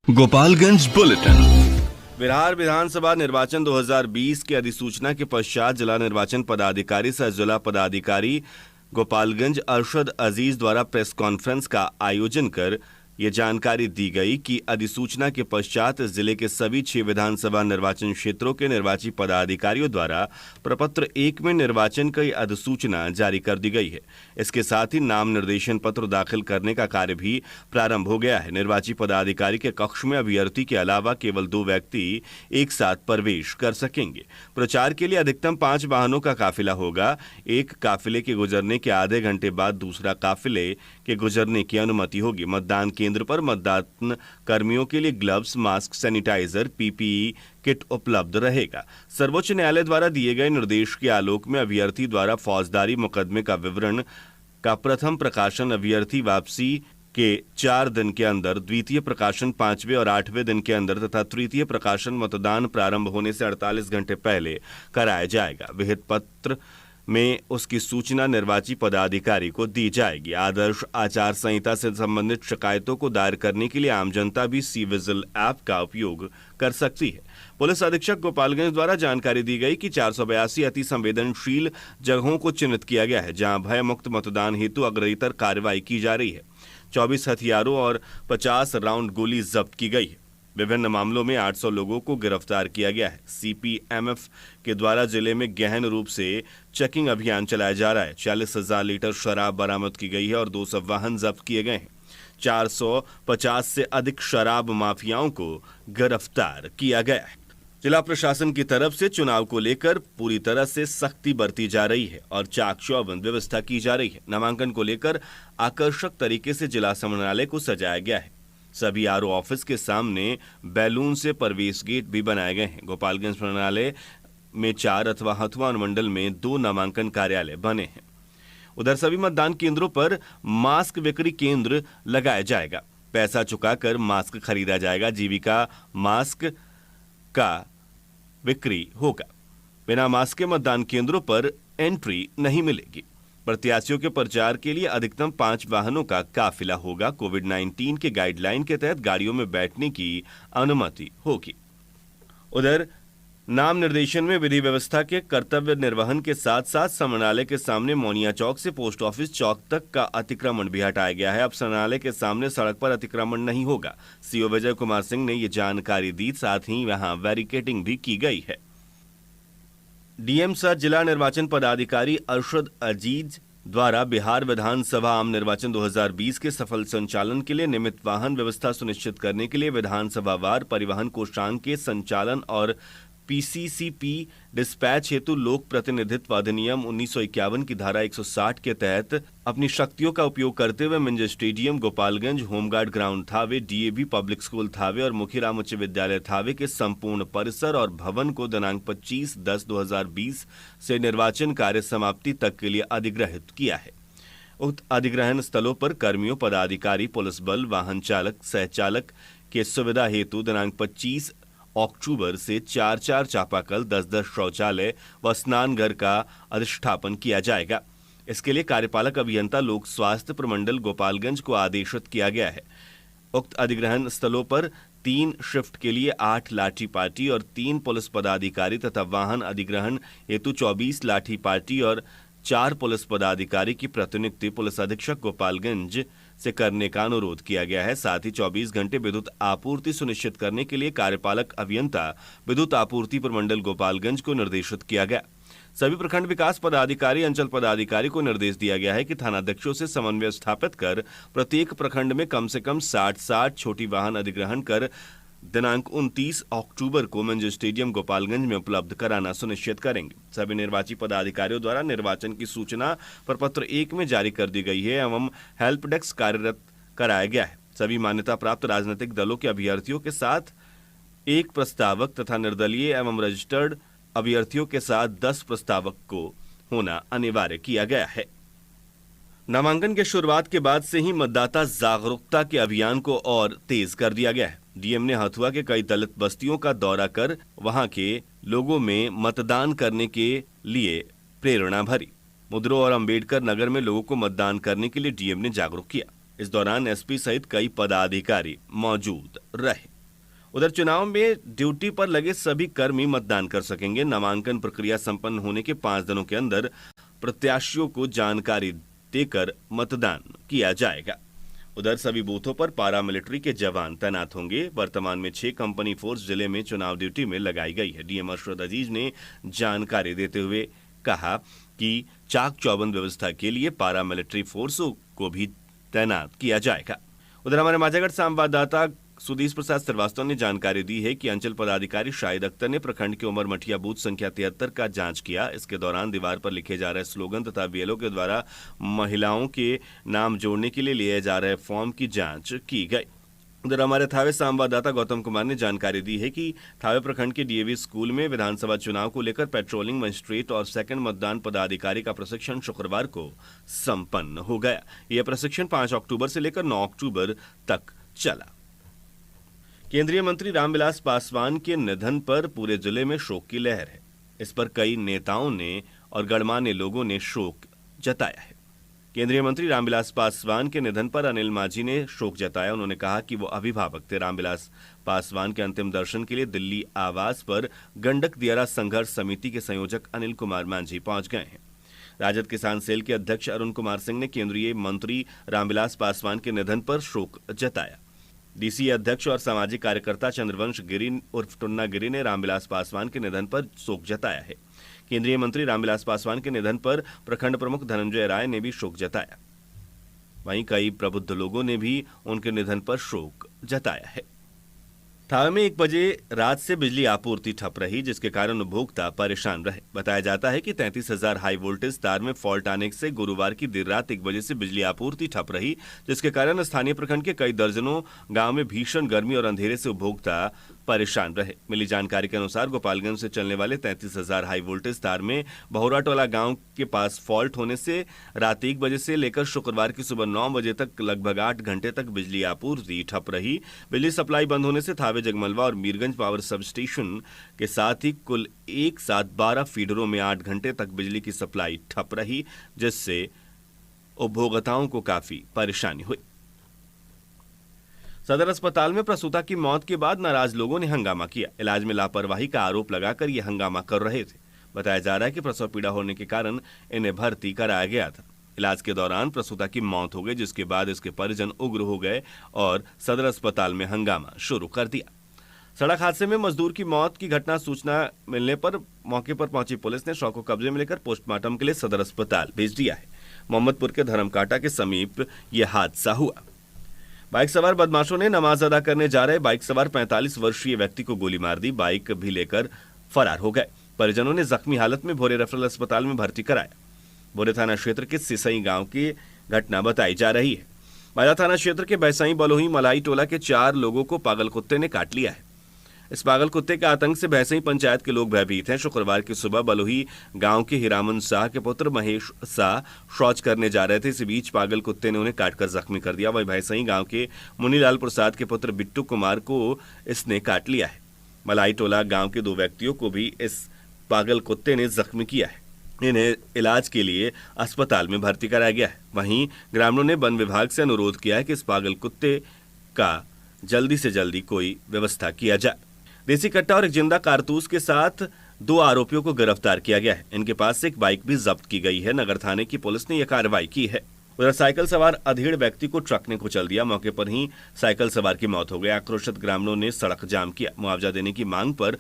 Gopalganj bulletin. Bihar विधानसभा निर्वाचन 2020 की अधिसूचना के पश्चात जिला निर्वाचन पदाधिकारी सह जिला पदाधिकारी गोपालगंज अरशद अजीज द्वारा प्रेस कॉन्फ्रेंस का आयोजन कर ये जानकारी दी गई कि अधिसूचना के पश्चात जिले के सभी 6 विधानसभा निर्वाचन क्षेत्रों के निर्वाची पदाधिकारियों द्वारा प्रपत्र 1 में निर्वाचन की अधिसूचना जारी कर दी गई है। इसके साथ ही नाम निर्देशन पत्र दाखिल करने का कार्य भी प्रारंभ हो गया है। निर्वाची पदाधिकारी के कक्ष में अभ्यर्थी के अलावा केवल 2 व्यक्ति एक साथ प्रवेश कर सकेंगे। प्रचार के लिए अधिकतम 5 वाहनों का काफिला होगा। एक काफिले के गुजरने के आधे घंटे बाद दूसरा काफिले के गुजरने की अनुमति होगी। मतदान केंद्र पर मतदान कर्मियों के लिए gloves, mask, sanitiser, PPE kit उपलब्ध रहेगा। सर्वोच्च न्यायालय द्वारा दिए गए निर्देश के आलोक में अभ्यर्थी द्वारा फौजदारी मुकदमे का विवरण का प्रथम प्रकाशन अभ्यर्थी वापसी के 4 दिन के अंदर, द्वितीय प्रकाशन 5वें और 8वें दिन के अंदर तथा तृतीय प्रकाशन मतदान प्रारंभ होने से 48 घंटे पहले कराया जाएगा। विहित पत्र में उसकी सूचना निर्वाची पदाधिकारी को दी जाएगी। आदर्श आचार संहिता से संबंधित शिकायतों को दायर करने के लिए आम जनता भी सी विजिल ऐप का उपयोग कर सकती है। पुलिस अधीक्षक गोपालगंज द्वारा जानकारी दी गई कि 482 अति संवेदनशील जगहों को चिन्हित किया गया है, जहां भय मुक्त मतदान हेतु अग्रतर कार्रवाई की जा रही है। 24 हथियारों और 50 राउंड गोली जब्त की गई है। विभिन्न मामलों में 800 लोगों को गिरफ्तार किया गया है। सीपीएमएफ के द्वारा जिले में गहन रूप से चेकिंग अभियान चलाया जा रहा है। 40,000 लीटर शराब बरामद की गई है और 200 वाहन जब्त किए गए हैं। 450 से अधिक शराब माफियाओं को गिरफ्तार किया गया है। जिला प्रशासन की तरफ से चुनाव को लेकर पूरी तरह से सख्ती बरती जा रही है और चाक चौबंद व्यवस्था की जा रही है। नामांकन को लेकर आकर्षक तरीके से जिला समन्वयालय को सजाया गया है। सभी आरओ ऑफिस के सामने बैलून से प्रवेश गेट भी बनाए गए हैं। गोपालगंज समन्वयालय में 4 अथवा हथुआ अनुमंडल में 2 नामांकन कार्यालय बने हैं। उधर सभी मतदान केंद्रों पर मास्क बिक्री केंद्र लगाया जाएगा। पैसा चुकाकर मास्क खरीदा जाएगा। जीविका मास्क का बिक्री होगा। बिना मास्क के मतदान केंद्रों पर एंट्री नहीं मिलेगी। प्रत्याशियों के प्रचार के लिए अधिकतम 5 वाहनों का काफिला होगा। कोविड-19 के गाइडलाइन के तहत गाड़ियों में बैठने की अनुमति होगी। उधर नाम निर्देशन में विधि व्यवस्था के कर्तव्य निर्वहन के साथ साथ समन्वयालय के सामने मोनिया चौक से पोस्ट ऑफिस चौक तक का अतिक्रमण भी हटाया गया है। अब समन्वयालय के सामने सड़क पर अतिक्रमण नहीं होगा। सीओ विजय कुमार सिंह ने ये जानकारी दी। साथ ही वहां बैरिकेडिंग भी की गई है। डीएम सह जिला निर्वाचन पदाधिकारी अरशद अजीज द्वारा बिहार विधानसभा आम निर्वाचन 2020 के सफल संचालन के लिए नियमित वाहन व्यवस्था सुनिश्चित करने के लिए विधानसभावार परिवहन कोषांग के संचालन और पीसीसीपी डिस्पैच हेतु लोक प्रतिनिधित्व अधिनियम 1951 की धारा 160 के तहत अपनी शक्तियों का उपयोग करते हुए Minj stadium Gopalganj, home guard ground Thawe, DAV public school Thawe और मुखीराम उच्च विद्यालय थावे के संपूर्ण परिसर और भवन को दिनांक 25/10/2020 से निर्वाचन कार्य समाप्ति तक के लिए अधिग्रहित किया है। उक्त अधिग्रहण स्थलों पर कर्मियों, पदाधिकारी, पुलिस बल, वाहन चालक, सहचालक के सुविधा हेतु दिनांक 25 अक्टूबर से 4-4 चापाकल, 10-10 शौचालय व स्नान घर का अधिष्ठापन किया जाएगा। इसके लिए कार्यपालक अभियंता लोक स्वास्थ्य प्रमंडल गोपालगंज को आदेशित किया गया है। उक्त अधिग्रहण स्थलों पर 3 शिफ्ट के लिए 8 लाठी पार्टी और 3 पुलिस पदाधिकारी तथा वाहन अधिग्रहण हेतु 24 लाठी पार्टी और 4 पुलिस पदाधिकारी की प्रतिनियुक्ति पुलिस अधीक्षक गोपालगंज से करने का अनुरोध किया गया है। साथ ही 24 घंटे विद्युत आपूर्ति सुनिश्चित करने के लिए कार्यपालक अभियंता विद्युत आपूर्ति प्रमंडल गोपालगंज को निर्देशित किया गया। सभी प्रखंड विकास पदाधिकारी, अंचल पदाधिकारी को निर्देश दिया गया है कि थानाध्यक्षों से समन्वय स्थापित कर प्रत्येक प्रखंड में कम से कम 60 छोटी वाहन अधिग्रहण कर दिनांक 29 अक्टूबर को मिंज स्टेडियम गोपालगंज में उपलब्ध कराना सुनिश्चित करेंगे। सभी निर्वाची पदाधिकारियों द्वारा निर्वाचन की सूचना प्रपत्र 1 में जारी कर दी गई है एवं हेल्प डेस्क कार्यरत कराया गया है। सभी मान्यता प्राप्त राजनीतिक दलों के अभ्यर्थियों के साथ 1 प्रस्तावक तथा निर्दलीय एवं रजिस्टर्ड अभ्यर्थियों के साथ 10 प्रस्तावक को होना अनिवार्य किया गया है। नामांकन के शुरुआत के बाद से ही मतदाता जागरूकता के अभियान को और तेज कर दिया गया है। डीएम ने हथुआ के कई दलित बस्तियों का दौरा कर वहां के लोगों में मतदान करने के लिए प्रेरणा भरी। मुद्रो और अंबेडकर नगर में लोगों को मतदान करने के लिए डीएम ने जागरूक किया। इस दौरान एसपी सहित कई पदाधिकारी मौजूद रहे। उधर चुनाव में ड्यूटी पर लगे सभी कर्मी मतदान कर सकेंगे। नामांकन प्रक्रिया संपन्न होने के 5 दिनों के अंदर प्रत्याशियों को जानकारी देकर मतदान किया जाएगा। उधर सभी बूथों पर पारामिलिट्री के जवान तैनात होंगे। वर्तमान में 6 कंपनी फोर्स जिले में चुनाव ड्यूटी में लगाई गई है। डीएम अरशद अजीज ने जानकारी देते हुए कहा कि चाक चौबंद व्यवस्था के लिए पारामिलिट्री फोर्सों को भी तैनात किया जाएगा। उधर हमारे माझागढ़ संवाददाता सुधीश प्रसाद श्रीवास्तव ने जानकारी दी है कि अंचल पदाधिकारी शाहिद अख्तर ने प्रखंड के उमर मठिया बूथ संख्या 73 का जांच किया। इसके दौरान दीवार पर लिखे जा रहे स्लोगन तथा बीएलओ के द्वारा महिलाओं के नाम जोड़ने के लिए जा रहे फॉर्म की जांच की गई। उधर हमारे थावे संवाददाता गौतम कुमार ने जानकारी दी है कि थावे प्रखंड के डीएवी स्कूल में विधानसभा चुनाव को लेकर पेट्रोलिंग मजिस्ट्रेट और सेकंड मतदान पदाधिकारी का प्रशिक्षण शुक्रवार को संपन्न हो गया। यह प्रशिक्षण 5 अक्टूबर से लेकर 9 अक्टूबर तक चला। केंद्रीय मंत्री रामविलास पासवान के निधन पर पूरे जिले में शोक की लहर है। इस पर कई नेताओं ने और गणमान्य लोगों ने शोक जताया है। केंद्रीय मंत्री रामविलास पासवान के निधन पर अनिल माझी ने शोक जताया। उन्होंने कहा कि वो अभिभावक थे। रामविलास पासवान के अंतिम दर्शन के लिए दिल्ली आवास पर गंडक दियारा संघर्ष समिति के संयोजक अनिल कुमार मांझी पहुंच गए हैं। राजद किसान सेल के अध्यक्ष अरुण कुमार सिंह ने केंद्रीय मंत्री रामविलास पासवान के निधन पर शोक जताया। डीसी अध्यक्ष और सामाजिक कार्यकर्ता चंद्रवंश गिरी उर्फ टुन्ना गिरी ने रामविलास पासवान के निधन पर शोक जताया है। केंद्रीय मंत्री रामविलास पासवान के निधन पर प्रखंड प्रमुख धनंजय राय ने भी शोक जताया। वहीं कई प्रबुद्ध लोगों ने भी उनके निधन पर शोक जताया है। थावे में 1 बजे रात से बिजली आपूर्ति ठप रही, जिसके कारण उपभोक्ता परेशान रहे। बताया जाता है कि 33,000 हाई वोल्टेज तार में फॉल्ट आने से गुरुवार की देर रात 1 बजे से बिजली आपूर्ति ठप रही, जिसके कारण स्थानीय प्रखंड के कई दर्जनों गांव में भीषण गर्मी और अंधेरे से उपभोक्ता परेशान रहे। मिली जानकारी के अनुसार गोपालगंज से चलने वाले 33,000 हाई वोल्टेज तार में बहुराटोला गांव के पास फॉल्ट होने से रात 1 बजे से लेकर शुक्रवार की सुबह 9 बजे तक लगभग 8 घंटे तक बिजली आपूर्ति ठप रही। बिजली सप्लाई बंद होने से थावे, जगमलवा और मीरगंज पावर सब स्टेशन के साथ ही कुल एक साथ 12 फीडरों में 8 घंटे तक बिजली की सप्लाई ठप रही, जिससे उपभोक्ताओं को काफी परेशानी हुई। सदर अस्पताल में प्रसूता की मौत के बाद नाराज लोगों ने हंगामा किया। इलाज में लापरवाही का आरोप लगाकर ये हंगामा कर रहे थे। बताया जा रहा है कि प्रसव पीड़ा होने के कारण इन्हें भर्ती कराया गया था। इलाज के दौरान प्रसूता की मौत हो गई, जिसके बाद इसके परिजन उग्र हो गए और सदर अस्पताल में हंगामा शुरू कर दिया। सड़क हादसे में मजदूर की मौत की घटना सूचना मिलने पर मौके पर पहुंची पुलिस ने शव को कब्जे में लेकर पोस्टमार्टम के लिए सदर अस्पताल भेज दिया है। मोहम्मदपुर के धर्मकांटा के समीप यह हादसा हुआ। बाइक सवार बदमाशों ने नमाज अदा करने जा रहे बाइक सवार 45 वर्षीय व्यक्ति को गोली मार दी। बाइक भी लेकर फरार हो गए। परिजनों ने जख्मी हालत में भोरे रेफरल अस्पताल में भर्ती कराया। भोरे थाना क्षेत्र के सिसई गांव की घटना बताई जा रही है। बाजा थाना क्षेत्र के बैसाई बलोही मलाई टोला के 4 लोगों को पागल कुत्ते ने काट लिया है। इस पागल कुत्ते के आतंक से भैंसई पंचायत के लोग भयभीत हैं। शुक्रवार की सुबह बलोही गांव के हीरामन शाह के पुत्र महेश शाह शौच करने जा रहे थे। इस बीच पागल कुत्ते ने उन्हें काटकर जख्मी कर दिया। वहीं भैंसई गांव के मुनीलाल प्रसाद के पुत्र बिट्टू कुमार को इसने काट लिया है। मलाई टोला गांव के 2 व्यक्तियों को भी इस पागल कुत्ते ने जख्मी किया है। इन्हें इलाज के लिए अस्पताल में भर्ती कराया गया है। वहीं ग्रामीणों ने वन विभाग से अनुरोध किया है कि इस पागल कुत्ते का जल्दी से जल्दी कोई व्यवस्था किया जाए। देसी कट्टा और एक जिंदा कारतूस के साथ 2 आरोपियों को गिरफ्तार किया गया है। इनके पास से एक बाइक भी जब्त की गई है। नगर थाने की पुलिस ने यह कार्रवाई की है। उधर साइकिल सवार अधेड़ व्यक्ति को ट्रक ने कुचल दिया। मौके पर ही साइकिल सवार की मौत हो गई। आक्रोशित ग्रामीणों ने सड़क जाम किया। मुआवजा देने की मांग पर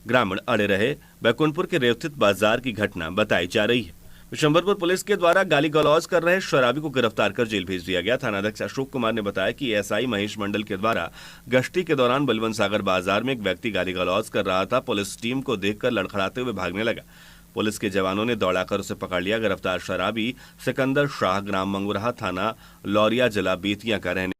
ग्रामीण अड़े रहे। बैकुंठपुर के रेवतित बाजार की घटना बताई जा रही है। विशंबरपुर पुलिस के द्वारा गाली गलौज कर रहे शराबी को गिरफ्तार कर जेल भेज दिया गया। थानाध्यक्ष अशोक कुमार ने बताया कि एसआई महेश मंडल के द्वारा गश्ती के दौरान बलवंत सागर बाजार में एक व्यक्ति गाली गलौज कर रहा था। पुलिस टीम को देखकर लड़खड़ाते हुए भागने लगा। पुलिस के जवानों ने दौड़ाकर उसे पकड़ लिया। गिरफ्तार शराबी सिकंदर शाह ग्राम मंगुराहा थाना लौरिया जिला बेतिया का रहने